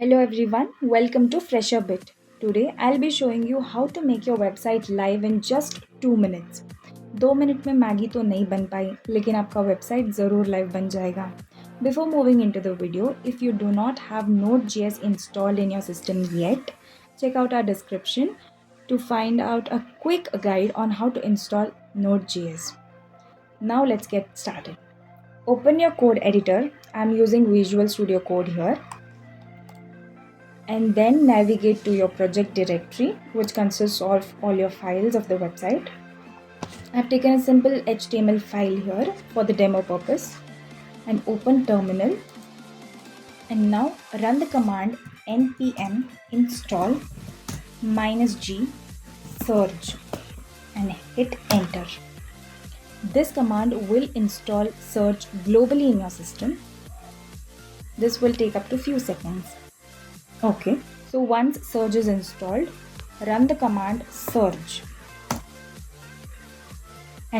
Hello everyone, welcome to Fresher Bit. Today I'll be showing you how to make your website live in just 2 minutes. 2 minute में Maggi तो नहीं बन पाई, लेकिन आपका website ज़रूर live बन जाएगा. Before moving into the video, if you do not have Node.js installed in your system yet, check out our description to find out a quick guide on how to install Node.js. Now let's get started. Open your code editor. I'm using Visual Studio Code here. And then navigate to your project directory, which consists of all your files of the website. I've taken a simple HTML file here for the demo purpose and open terminal. And now run the command npm install -g surge and hit enter. This command will install Surge globally in your system. This will take up to few seconds. Okay, so once Surge is installed, run the command surge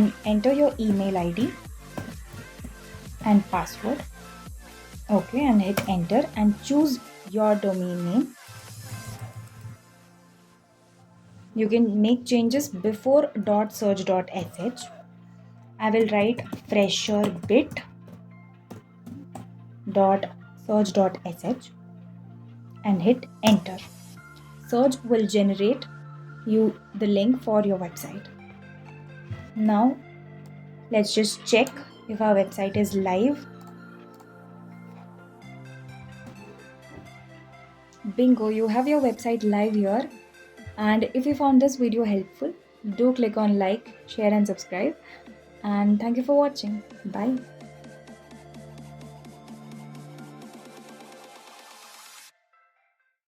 and enter your email ID and password. Okay, and hit enter and choose your domain name. You can make changes before .surge.sh. I will write fresherbit.surge.sh and hit enter. Surge will generate you the link for your website. Now let's just check if our website is live. Bingo, you have your website live here. And if you found this video helpful, do click on like, share and subscribe. And thank you for watching. Bye.